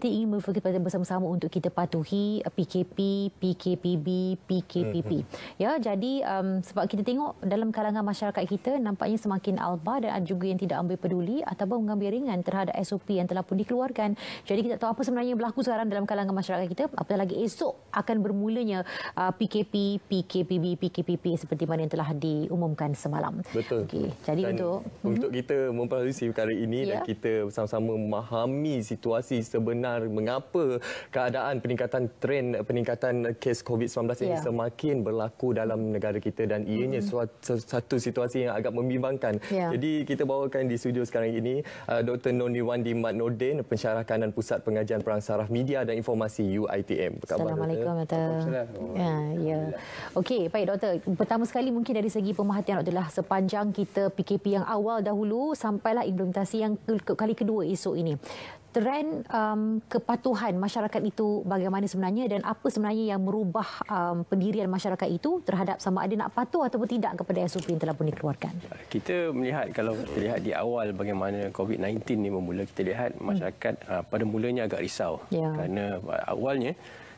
mesti ingin berfokus bersama-sama untuk kita patuhi PKP, PKPB, PKPP. Ya, jadi sebab kita tengok dalam kalangan masyarakat kita nampaknya semakin alba dan ada juga yang tidak ambil peduli ataupun mengambil ringan terhadap SOP yang telah pun dikeluarkan. Jadi kita tahu apa sebenarnya yang berlaku sekarang dalam kalangan masyarakat kita. Apatah lagi esok akan bermulanya PKP, PKPB, PKPP seperti mana yang telah diumumkan semalam. Betul. Okey, jadi dan untuk kita memperhatikan perkara ini dan kita bersama-sama memahami situasi sebenar mengapa keadaan peningkatan trend peningkatan kes COVID-19 ini semakin berlaku dalam negara kita dan ianya satu situasi yang agak membimbangkan. Jadi kita bawakan di studio sekarang ini Dr. Nonirwandi Mat Nordin, pensyarah kanan Pusat Pengajian Perang Saraf Media dan Informasi UiTM. Assalamualaikum Doktor. Ya. Okey, baik Doktor. Pertama sekali mungkin dari segi pemerhatian Doktor lah sepanjang kita PKP yang awal dahulu sampailah implementasi yang kali kedua esok ini. Trend kepatuhan masyarakat itu bagaimana sebenarnya dan apa sebenarnya yang merubah pendirian masyarakat itu terhadap sama ada nak patuh ataupun tidak kepada SOP yang telah pun dikeluarkan? Kita melihat, kalau kita lihat di awal bagaimana COVID-19 ni bermula, kita lihat masyarakat pada mulanya agak risau kerana awalnya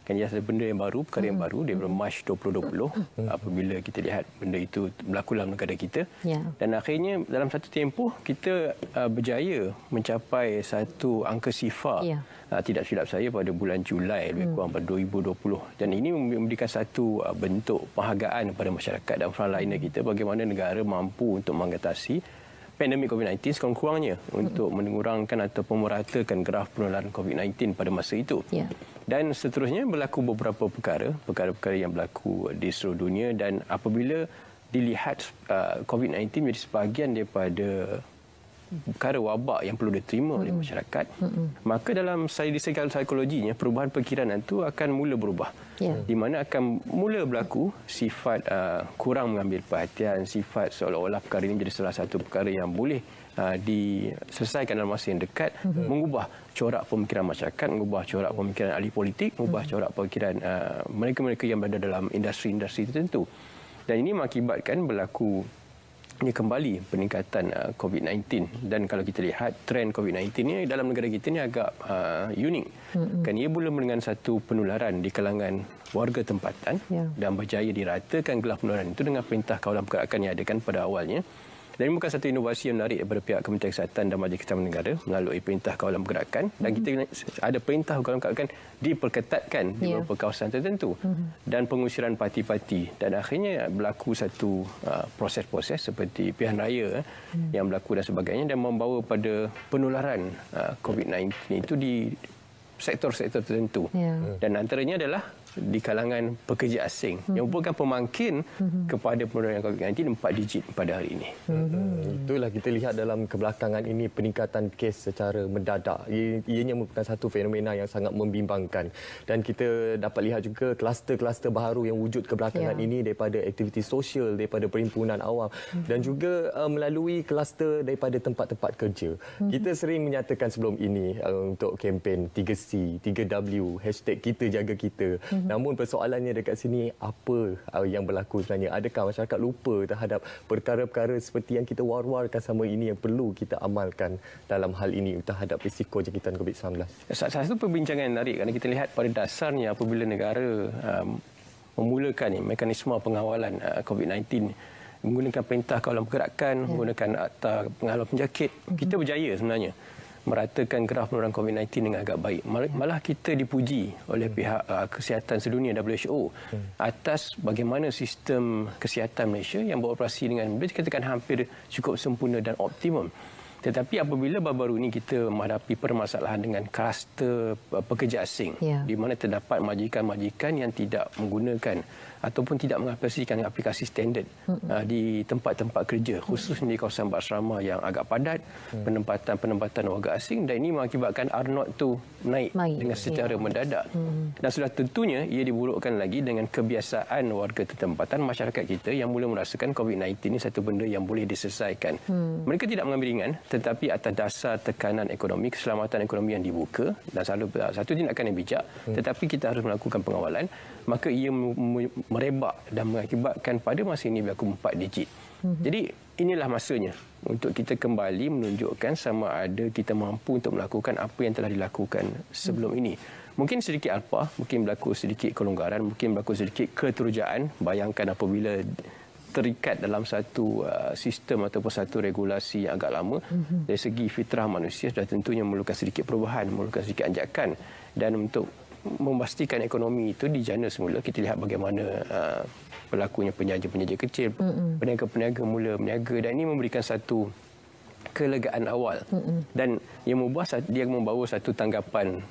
kan ia ada benda yang baru, perkara yang baru daripada Mac 2020 apabila kita lihat benda itu berlaku dalam negara kita dan akhirnya dalam satu tempoh kita berjaya mencapai satu angka sifar tidak silap saya pada bulan Julai lebih kurang pada 2020 dan ini memberikan satu bentuk penghargaan kepada masyarakat dan frontliner kita bagaimana negara mampu untuk mengatasi pandemik COVID-19 sekurang-kurangnya untuk mengurangkan atau meratakan graf penularan COVID-19 pada masa itu. Dan seterusnya berlaku beberapa perkara-perkara yang berlaku di seluruh dunia dan apabila dilihat COVID-19 menjadi sebahagian daripada perkara wabak yang perlu diterima oleh masyarakat, maka dalam segi psikologinya perubahan perkiraan itu akan mula berubah. Di mana akan mula berlaku sifat kurang mengambil perhatian, sifat seolah-olah perkara ini menjadi salah satu perkara yang boleh diselesaikan dalam masa yang dekat, mengubah corak pemikiran masyarakat, mengubah corak pemikiran ahli politik, mengubah corak pemikiran mereka-mereka yang berada dalam industri-industri tertentu. Dan ini mengakibatkan berlaku kembali peningkatan COVID-19 dan kalau kita lihat trend COVID-19 ni dalam negara kita ni agak unik. Kan ia mula dengan satu penularan di kalangan warga tempatan dan berjaya diratakan gelar penularan itu dengan perintah kawalan pergerakan yang adakan pada awalnya. Dan ini bukan satu inovasi yang menarik daripada pihak Kementerian Kesihatan dan Majlis Kesihatan Negara melalui perintah kawalan pergerakan dan kita ada perintah kawalan pergerakan diperketatkan di beberapa kawasan tertentu dan pengusiran parti-parti dan akhirnya berlaku satu proses-proses seperti pilihan raya yang berlaku dan sebagainya dan membawa pada penularan COVID-19 itu di sektor-sektor tertentu dan antaranya adalah di kalangan pekerja asing yang merupakan pemangkin kepada penularan COVID-19 4 digit pada hari ini. Itulah kita lihat dalam kebelakangan ini peningkatan kes secara mendadak. Ianya merupakan satu fenomena yang sangat membimbangkan dan kita dapat lihat juga kluster-kluster baru yang wujud kebelakangan ini daripada aktiviti sosial, daripada perhimpunan awam dan juga melalui kluster daripada tempat-tempat kerja. Kita sering menyatakan sebelum ini untuk kempen 3C, 3W, hashtag kita jaga kita. Namun persoalannya dekat sini apa yang berlaku sebenarnya? Adakah masyarakat lupa terhadap perkara-perkara seperti yang kita war-warkan sama ini yang perlu kita amalkan dalam hal ini terhadap risiko jangkitan COVID-19? Salah satu perbincangan yang menarik kerana kita lihat pada dasarnya apabila negara memulakan mekanisme pengawalan COVID-19 menggunakan perintah kawalan pergerakan, menggunakan akta penghalau penyakit, kita berjaya sebenarnya meratakan graf penularan COVID-19 dengan agak baik. Malah kita dipuji oleh pihak kesihatan sedunia WHO atas bagaimana sistem kesihatan Malaysia yang beroperasi dengan boleh dikatakan hampir cukup sempurna dan optimum. Tetapi apabila baru-baru ini kita menghadapi permasalahan dengan kluster pekerja asing di mana terdapat majikan-majikan yang tidak menggunakan ataupun tidak mengaplikasikan aplikasi standard di tempat-tempat kerja khususnya di kawasan berasrama yang agak padat, penempatan warga asing dan ini mengakibatkan R0 tu naik dengan secara mendadak. Dan sudah tentunya ia diburukkan lagi dengan kebiasaan warga tempatan masyarakat kita yang mula merasakan COVID-19 ini satu benda yang boleh diselesaikan. Mereka tidak mengambil ringan tetapi atas dasar tekanan ekonomi, keselamatan ekonomi yang dibuka dan satu tindakan yang bijak tetapi kita harus melakukan pengawalan maka ia merebak dan mengakibatkan pada masa ini berlaku 4 digit. Jadi inilah masanya untuk kita kembali menunjukkan sama ada kita mampu untuk melakukan apa yang telah dilakukan sebelum ini. Mungkin sedikit alpah, mungkin berlaku sedikit kelonggaran, mungkin berlaku sedikit keterujaan. Bayangkan apabila terikat dalam satu sistem ataupun satu regulasi yang agak lama, dari segi fitrah manusia sudah tentunya memerlukan sedikit perubahan, memerlukan sedikit anjakan. Dan untuk memastikan ekonomi itu dijana semula, kita lihat bagaimana berlakunya penjaja-penjaja kecil, peniaga-peniaga mula berniaga, dan ini memberikan satu kelegaan awal. Dan yang dia membawa satu tanggapan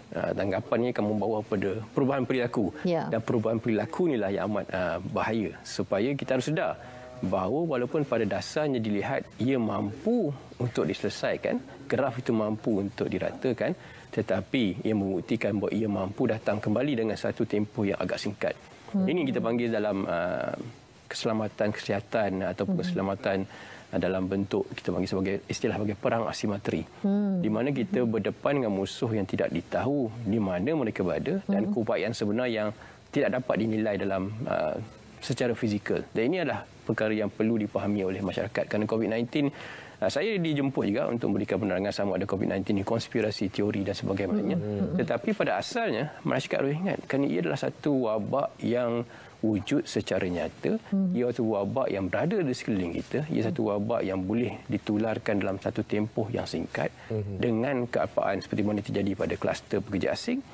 ini akan membawa pada perubahan perilaku. Dan perubahan perilaku inilah yang amat bahaya, supaya kita harus sedar bahawa walaupun pada dasarnya dilihat ia mampu untuk diselesaikan, graf itu mampu untuk diratakan, tetapi ia membuktikan bahawa ia mampu datang kembali dengan satu tempoh yang agak singkat. Ini kita panggil dalam keselamatan kesihatan ataupun keselamatan dalam bentuk kita panggil sebagai istilah sebagai perang asimetri, di mana kita berdepan dengan musuh yang tidak ditahu di mana mereka berada dan keupayaan sebenar yang tidak dapat dinilai dalam secara fizikal. Dan ini adalah perkara yang perlu dipahami oleh masyarakat, kerana COVID-19 saya dijemput juga untuk memberikan penerangan sama ada COVID-19 ini konspirasi teori dan sebagainya. Tetapi pada asalnya masyarakat harus ingat, kerana ia adalah satu wabak yang wujud secara nyata. Ia satu wabak yang berada di sekeliling kita. Ia satu wabak yang boleh ditularkan dalam satu tempoh yang singkat dengan keapaan seperti mana terjadi pada kluster pekerja asing.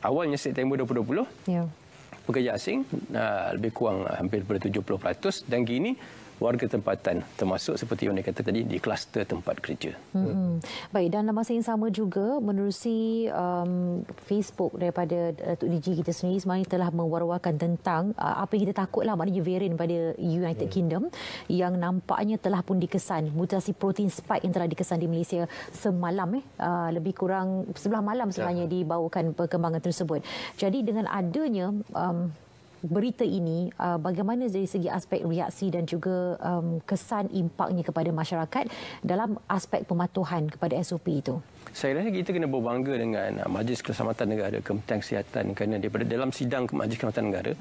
Awalnya September 2020, pekerja asing lebih kurang hampir ber 70%, dan kini warga tempatan, termasuk seperti yang saya kata tadi di kluster tempat kerja. Baik, dan dalam masa yang sama juga menerusi Facebook daripada Datuk DG kita sendiri sebenarnya telah mewar-warkan tentang apa yang kita takutlah, maknanya varian pada United Kingdom yang nampaknya telah pun dikesan, mutasi protein spike yang telah dikesan di Malaysia semalam lebih kurang 11 malam sebenarnya dibawakan perkembangan tersebut. Jadi dengan adanya berita ini, bagaimana dari segi aspek reaksi dan juga kesan impaknya kepada masyarakat dalam aspek pematuhan kepada SOP itu? Saya rasa kita kena berbangga dengan Majlis Keselamatan Negara, Kementerian Kesihatan, kerana daripada dalam sidang Majlis Keselamatan Negara,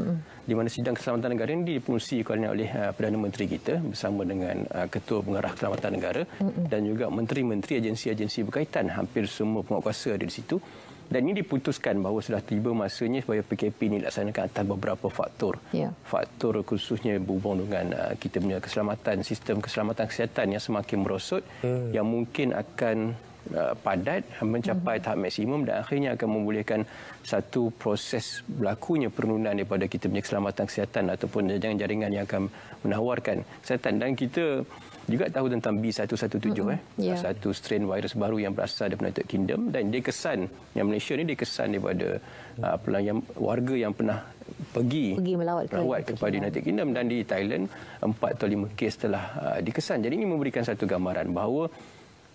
di mana sidang Keselamatan Negara ini dipengerusikan oleh Perdana Menteri kita bersama dengan Ketua Pengarah Keselamatan Negara dan juga menteri-menteri agensi-agensi berkaitan, hampir semua penguatkuasa ada di situ. Dan ini diputuskan bahawa sudah tiba masanya supaya PKP ini dilaksanakan atas beberapa faktor. Faktor khususnya berhubung dengan kita punya keselamatan, sistem keselamatan kesihatan yang semakin merosot, yang mungkin akan padat, mencapai tahap maksimum dan akhirnya akan membolehkan satu proses berlakunya penurunan daripada kita punya keselamatan kesihatan ataupun jaringan-jaringan yang akan menawarkan kesihatan. Dan kita juga tahu tentang B117, satu strain virus baru yang berasal daripada United Kingdom, dan dia kesan, yang Malaysia ni dia kesan daripada warga yang pernah pergi melawat kepada United Kingdom, dan di Thailand 4 atau 5 kes telah dikesan. Jadi ini memberikan satu gambaran bahawa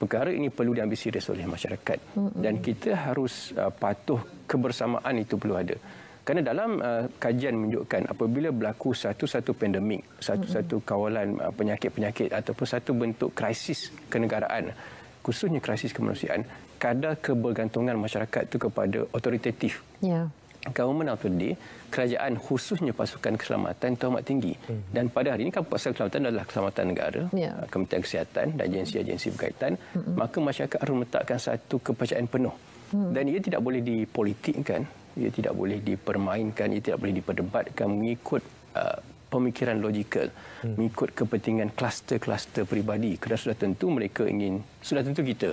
perkara ini perlu diambil serius oleh masyarakat dan kita harus patuh kebersamaan itu perlu ada. Kerana dalam kajian menunjukkan apabila berlaku satu-satu pandemik, satu-satu kawalan penyakit-penyakit ataupun satu bentuk krisis kenegaraan, khususnya krisis kemanusiaan, kadar kebergantungan masyarakat itu kepada otoritatif. Government of the day, kerajaan khususnya pasukan keselamatan itu amat tinggi. Dan pada hari ini kan pasukan keselamatan adalah keselamatan negara, Kementerian Kesihatan dan agensi-agensi berkaitan, maka masyarakat harus meletakkan satu kepercayaan penuh. Dan ia tidak boleh dipolitikkan, ia tidak boleh dipermainkan, ia tidak boleh diperdebatkan mengikut pemikiran logikal, mengikut kepentingan kluster-kluster peribadi. Kerana sudah tentu mereka sudah tentu kita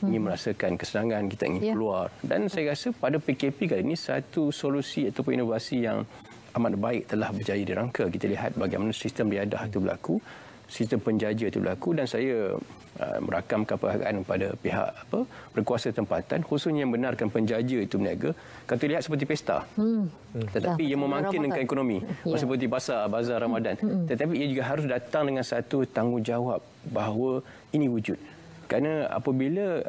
ingin merasakan kesenangan, kita ingin keluar. Dan saya rasa pada PKP kali ini satu solusi ataupun inovasi yang amat baik telah berjaya dirangka. Kita lihat bagaimana sistem riadah itu berlaku, sistem penjaja itu berlaku, dan saya merakamkan penghargaan pada pihak berkuasa tempatan khususnya yang benarkan penjaja itu berniaga. Kata lihat seperti pesta, tetapi ia memakinkan ekonomi, seperti bazar Ramadan. Tetapi ia juga harus datang dengan satu tanggungjawab bahawa ini wujud. Kerana apabila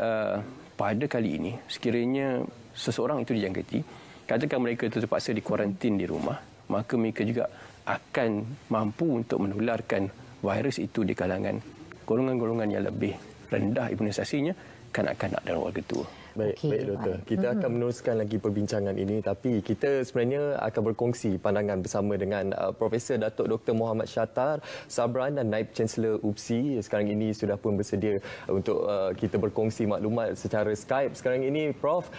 pada kali ini sekiranya seseorang itu dijangkiti, katakan mereka itu terpaksa dikuarantin di rumah, maka mereka juga akan mampu untuk menularkan virus itu di kalangan golongan-golongan yang lebih rendah imunisasinya, kanak-kanak dan warga tua. Baik doktor. Kita akan meneruskan lagi perbincangan ini, tapi kita sebenarnya akan berkongsi pandangan bersama dengan Profesor Datuk Dr. Muhammad Shatar Sabran dan Naib Chancellor UPSI. Sekarang ini sudah pun bersedia untuk kita berkongsi maklumat secara Skype. Sekarang ini Prof,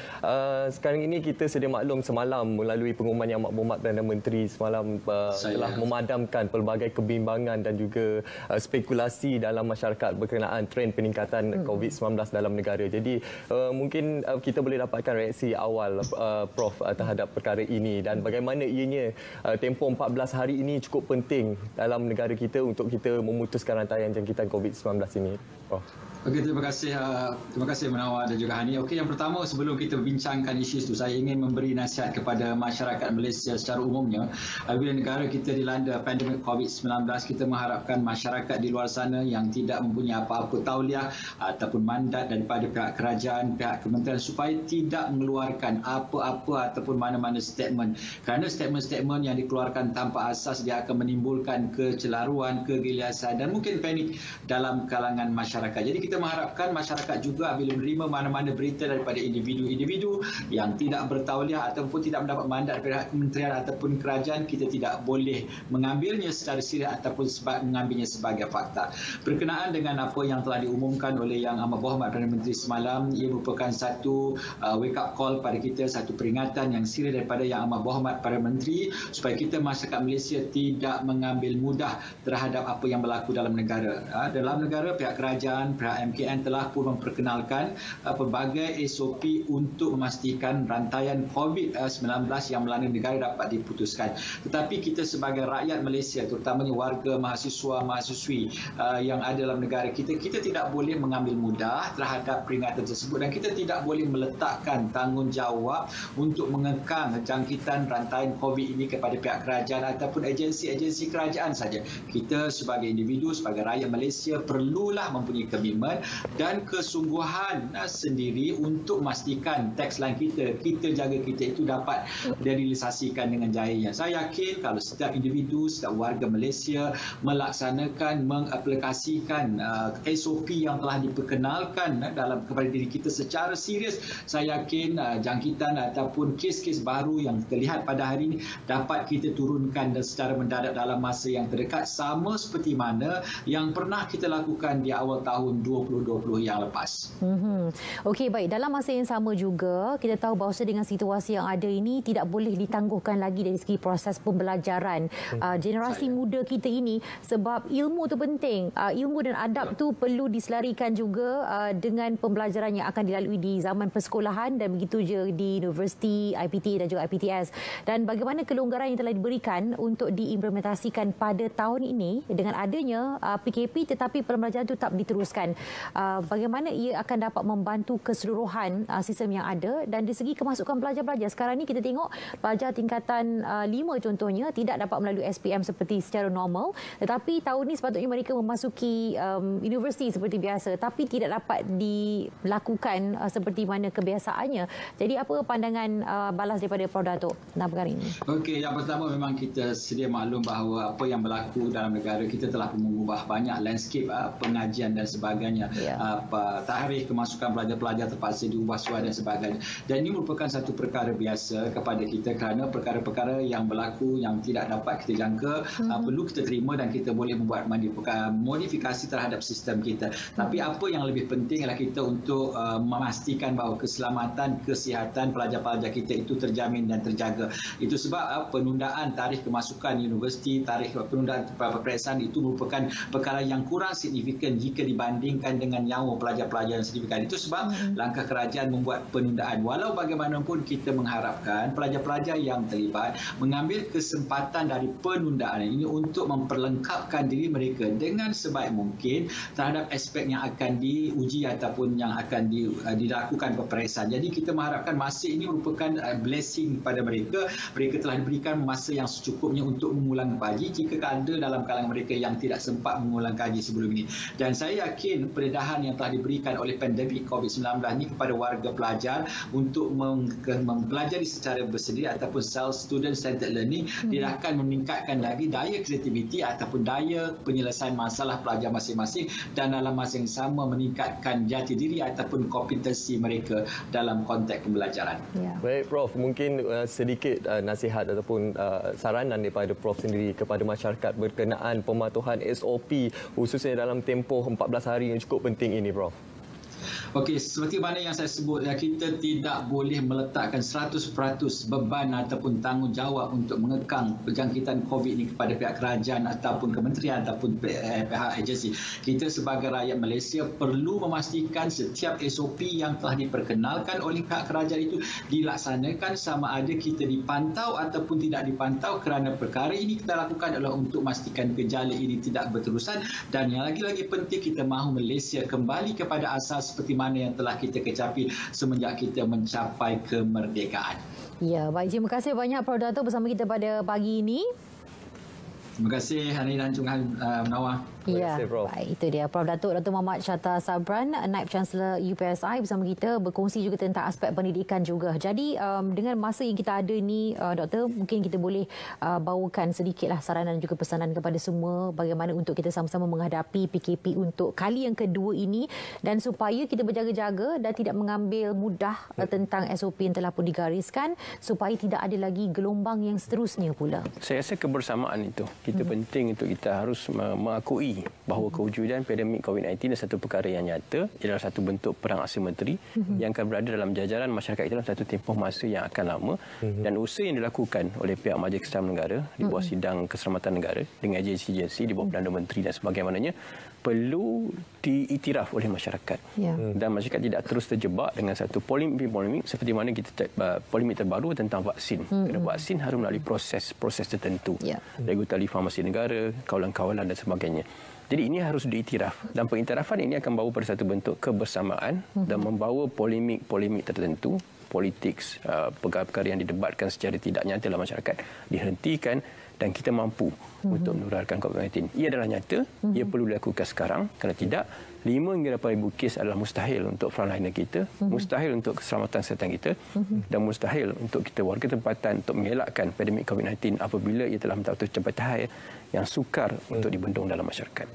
sekarang ini kita sedia maklum semalam melalui pengumuman Yang Amat Perdana Menteri semalam telah memadamkan pelbagai kebimbangan dan juga spekulasi dalam masyarakat berkenaan trend peningkatan COVID-19 dalam negara. Jadi mungkin kita boleh dapatkan reaksi awal Prof terhadap perkara ini dan bagaimana ianya tempoh 14 hari ini cukup penting dalam negara kita untuk kita memutuskan rantaian jangkitan COVID-19 ini, Prof. Okey, terima kasih Menawar dan juga Hani. Okey, yang pertama sebelum kita bincangkan isu itu, saya ingin memberi nasihat kepada masyarakat Malaysia secara umumnya. Bila negara kita dilanda pandemik COVID-19, kita mengharapkan masyarakat di luar sana yang tidak mempunyai apa-apa tauliah ataupun mandat daripada pihak kerajaan, pihak kementerian supaya tidak mengeluarkan apa-apa ataupun mana-mana statement. Kerana statement-statement yang dikeluarkan tanpa asas dia akan menimbulkan kecelaruan, kegelisahan dan mungkin panik dalam kalangan masyarakat. Jadi kita mengharapkan masyarakat juga bila menerima mana-mana berita daripada individu-individu yang tidak bertauliah ataupun tidak mendapat mandat daripada kementerian ataupun kerajaan, kita tidak boleh mengambilnya secara serius ataupun mengambilnya sebagai fakta. Berkenaan dengan apa yang telah diumumkan oleh Yang Amat Berhormat Perdana Menteri semalam, ia merupakan satu wake up call pada kita, satu peringatan yang serius daripada Yang Amat Berhormat Perdana Menteri supaya kita masyarakat Malaysia tidak mengambil mudah terhadap apa yang berlaku dalam negara. Dalam negara, pihak kerajaan, pihak MKN telah pun memperkenalkan pelbagai SOP untuk memastikan rantaian COVID-19 yang melanda negara dapat diputuskan. Tetapi kita sebagai rakyat Malaysia, terutamanya warga, mahasiswa, mahasiswi yang ada dalam negara kita, kita tidak boleh mengambil mudah terhadap peringatan tersebut dan kita tidak boleh meletakkan tanggungjawab untuk mengekang jangkitan rantaian COVID ini kepada pihak kerajaan ataupun agensi-agensi kerajaan saja. Kita sebagai individu, sebagai rakyat Malaysia perlulah mempunyai komitmen dan kesungguhan sendiri untuk memastikan taxline kita jaga kita itu dapat direalisasikan dengan jayanya. Saya yakin kalau setiap individu, setiap warga Malaysia melaksanakan, mengaplikasikan SOP yang telah diperkenalkan kepada diri kita secara serius, saya yakin jangkitan ataupun kes-kes baru yang terlihat pada hari ini dapat kita turunkan secara mendadak dalam masa yang terdekat, sama seperti mana yang pernah kita lakukan di awal tahun 2020 yang lepas. Okey, baik. Dalam masa yang sama juga, kita tahu bahawa dengan situasi yang ada ini tidak boleh ditangguhkan lagi dari segi proses pembelajaran generasi muda kita ini, sebab ilmu tu penting. Ilmu dan adab tu perlu diselarikan juga dengan pembelajaran yang akan dilalui di zaman persekolahan dan begitu je di universiti, IPT dan juga IPTS. Dan bagaimana kelonggaran yang telah diberikan untuk diimplementasikan pada tahun ini dengan adanya PKP tetapi pembelajaran itu tak diteruskan. Bagaimana ia akan dapat membantu keseluruhan sistem yang ada dan dari segi kemasukan pelajar-pelajar. Sekarang ni kita tengok pelajar tingkatan 5 contohnya tidak dapat melalui SPM seperti secara normal, tetapi tahun ni sepatutnya mereka memasuki universiti seperti biasa tapi tidak dapat dilakukan seperti mana kebiasaannya. Jadi apa pandangan balas daripada Prof Datuk tentang perkara ini? Okey, yang pertama memang kita sedia maklum bahawa apa yang berlaku dalam negara kita telah mengubah banyak landscape pengajian dan sebagainya. Tarikh kemasukan pelajar-pelajar terpaksa diubah suai dan sebagainya. Dan ini merupakan satu perkara biasa kepada kita kerana perkara-perkara yang berlaku yang tidak dapat kita jangka perlu kita terima dan kita boleh membuat modifikasi terhadap sistem kita. Tapi apa yang lebih penting adalah kita untuk memastikan bahawa keselamatan, kesihatan pelajar-pelajar kita itu terjamin dan terjaga. Itu sebab penundaan tarikh kemasukan universiti, tarikh penundaan peperiksaan itu merupakan perkara yang kurang signifikan jika dibandingkan dengan nyawa pelajar-pelajar yang signifikan. Itu sebab langkah kerajaan membuat penundaan. Walau bagaimanapun kita mengharapkan pelajar-pelajar yang terlibat mengambil kesempatan dari penundaan ini untuk memperlengkapkan diri mereka dengan sebaik mungkin terhadap aspek yang akan diuji ataupun yang akan dilakukan peperiksaan. Jadi kita mengharapkan masa ini merupakan blessing pada mereka. Mereka telah diberikan masa yang secukupnya untuk mengulang kaji jika ada dalam kalangan mereka yang tidak sempat mengulang kaji sebelum ini. Dan saya yakin pendedahan yang telah diberikan oleh pandemik COVID-19 ini kepada warga pelajar untuk mempelajari secara bersedia ataupun self-student centered learning, dia akan meningkatkan lagi daya kreativiti ataupun daya penyelesaian masalah pelajar masing-masing dan dalam masa yang sama meningkatkan jati diri ataupun kompetensi profesi mereka dalam konteks pembelajaran. Baik Prof, mungkin sedikit nasihat ataupun saranan daripada Prof sendiri kepada masyarakat berkenaan pematuhan SOP khususnya dalam tempoh 14 hari yang cukup penting ini Prof. Okey, seperti mana yang saya sebut, kita tidak boleh meletakkan 100% beban ataupun tanggungjawab untuk mengekang penjangkitan COVID ini kepada pihak kerajaan ataupun kementerian ataupun pihak agensi. Kita sebagai rakyat Malaysia perlu memastikan setiap SOP yang telah diperkenalkan oleh pihak kerajaan itu dilaksanakan, sama ada kita dipantau ataupun tidak dipantau, kerana perkara ini kita lakukan adalah untuk memastikan gejala ini tidak berterusan, dan yang lagi-lagi penting, kita mahu Malaysia kembali kepada asal seperti mana yang telah kita kecapi semenjak kita mencapai kemerdekaan. Ya, baik. Terima kasih banyak Prof. Dato' bersama kita pada pagi ini. Terima kasih Hani dan Chung Han Menawar. Ya, baik, itu dia Prof. Dato' Muhammad Shatta Sabran, Naib Chancellor UPSI bersama kita berkongsi juga tentang aspek pendidikan juga. Jadi dengan masa yang kita ada ni, Doktor, mungkin kita boleh bawakan sedikitlah saranan dan juga pesanan kepada semua bagaimana untuk kita sama-sama menghadapi PKP untuk kali yang kedua ini, dan supaya kita berjaga-jaga dan tidak mengambil mudah tentang SOP yang telah pun digariskan, supaya tidak ada lagi gelombang yang seterusnya pula. Saya rasa kebersamaan itu kita penting untuk kita harus mengakui bahawa kewujudan pandemik COVID-19 adalah satu perkara yang nyata, adalah satu bentuk perang asimetri yang akan berada dalam jajaran masyarakat kita dalam satu tempoh masa yang akan lama, dan usaha yang dilakukan oleh pihak Majlis Keselamatan Negara di bawah Sidang Keselamatan Negara dengan agensi-agensi di bawah Perdana Menteri dan sebagainya perlu diiktiraf oleh masyarakat. Dan masyarakat tidak terus terjebak dengan satu polemik seperti mana kita polemik terbaru tentang vaksin. Kerana vaksin harus melalui proses tertentu. Regulasi farmasi negara, kawalan-kawalan dan sebagainya. Jadi ini harus diiktiraf, dan pengiktirafan ini akan membawa pada satu bentuk kebersamaan dan membawa polemik tertentu, politik, perkara-perkara yang didebatkan secara tidak nyata dalam masyarakat dihentikan, dan kita mampu untuk menurunkan COVID-19. Ia adalah nyata, ia perlu dilakukan sekarang. Kerana tidak, 5 hingga 8,000 kes adalah mustahil untuk frontliner kita, mustahil untuk keselamatan kesihatan kita, dan mustahil untuk kita warga tempatan untuk mengelakkan pandemik COVID-19 apabila ia telah mencapai capai tahap yang sukar untuk dibendung dalam masyarakat.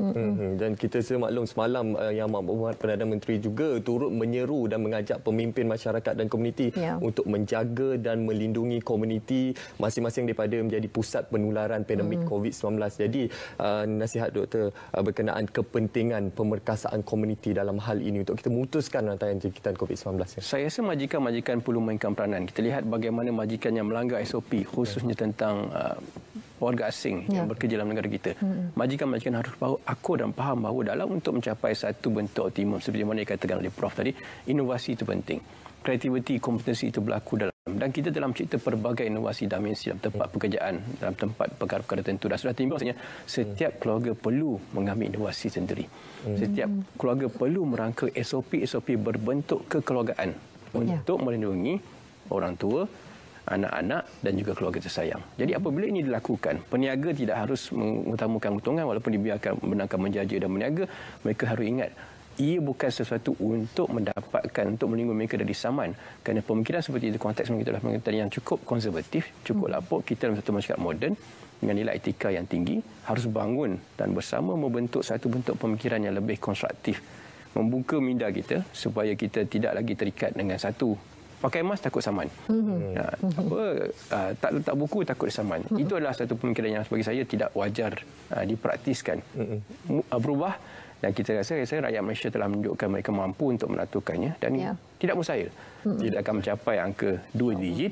Dan kita semaklum semalam Yang Berhormat Perdana Menteri juga turut menyeru dan mengajak pemimpin masyarakat dan komuniti untuk menjaga dan melindungi komuniti masing-masing daripada menjadi pusat penularan pandemik COVID-19. Jadi nasihat doktor berkenaan kepentingan pemerkasaan komuniti dalam hal ini untuk kita memutuskan rantaian jangkitan COVID-19. Saya rasa majikan-majikan perlu mainkan peranan. Kita lihat bagaimana majikan yang melanggar SOP, khususnya tentang warga asing yang bekerja dalam negara kita. Majikan-majikan harus akur dan faham bahawa dalam untuk mencapai satu bentuk optimum seperti mana dikatakan oleh Prof tadi, inovasi itu penting. Kreativiti, kompetensi itu berlaku dalam, dan kita dalam cipta pelbagai inovasi dimensi dalam tempat pekerjaan, dalam tempat perkara-perkara tertentu, dan sudah timbul maksudnya setiap keluarga perlu mengambil inovasi sendiri. Setiap keluarga perlu merangka SOP berbentuk kekeluargaan untuk melindungi orang tua, anak-anak dan juga keluarga tersayang. Jadi apabila ini dilakukan, peniaga tidak harus mengutamakan keuntungan walaupun dibiarkan benarkan menjaja dan meniaga, mereka harus ingat ia bukan sesuatu untuk mendapatkan, untuk melindungi mereka dari saman. Kerana pemikiran seperti itu, konteks kita adalah pemikiran yang cukup konservatif, cukup lapuk. Kita dalam satu masyarakat moden dengan nilai etika yang tinggi harus bangun dan bersama membentuk satu bentuk pemikiran yang lebih konstruktif, membuka minda kita supaya kita tidak lagi terikat dengan satu. Pakai emas takut saman. Tak letak buku takut saman. Itu adalah satu pemikiran yang bagi saya tidak wajar dipraktiskan. Berubah, dan kita rasa rakyat Malaysia telah menunjukkan mereka mampu untuk melakukannya, dan tidak mustahil. Tidak akan mencapai angka 2 digit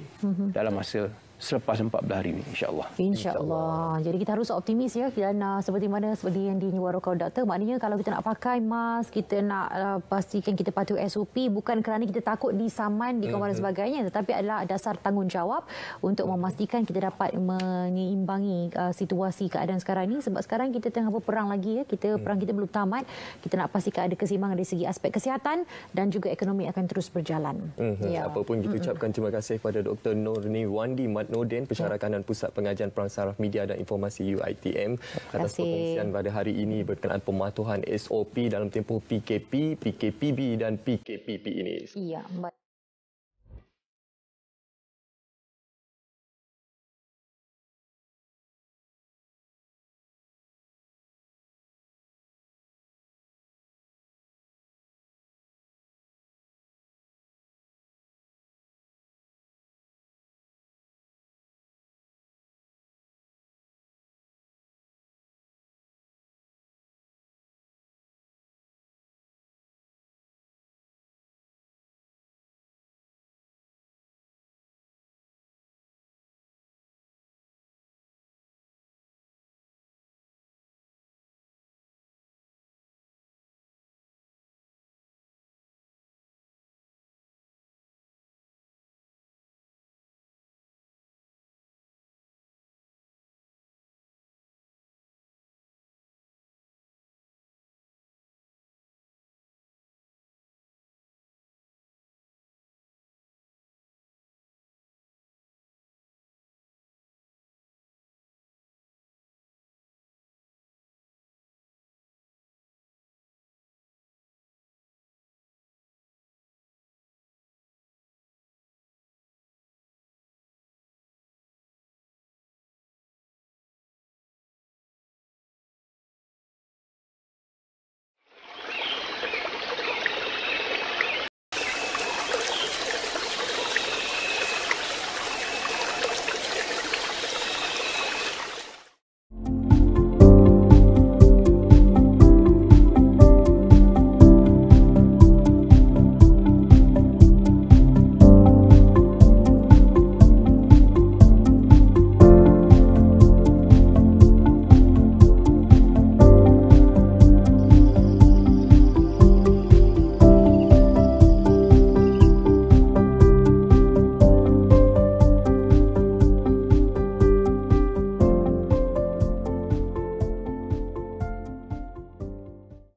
dalam masa selepas 14 hari ini, insya-Allah. Insya-Allah. Jadi kita harus optimis ya, dan seperti yang dinyuarakan doktor, maknanya kalau kita nak pakai mask, kita nak pastikan kita patuh SOP, bukan kerana kita takut disaman, dikomen dan sebagainya, tetapi adalah dasar tanggungjawab untuk memastikan kita dapat menyeimbangi situasi keadaan sekarang ini, sebab sekarang kita tengah berperang lagi ya, perang kita belum tamat. Kita nak pastikan ada keseimbangan dari segi aspek kesihatan dan juga ekonomi akan terus berjalan. Apapun kita ucapkan terima kasih kepada Dr. Nurni Wandi Noden, Pensyarakan dan Pusat Pengajian Perang Saraf Media dan Informasi UiTM, atas perkongsian pada hari ini berkenaan pematuhan SOP dalam tempoh PKP, PKPB dan PKPP ini. Ya,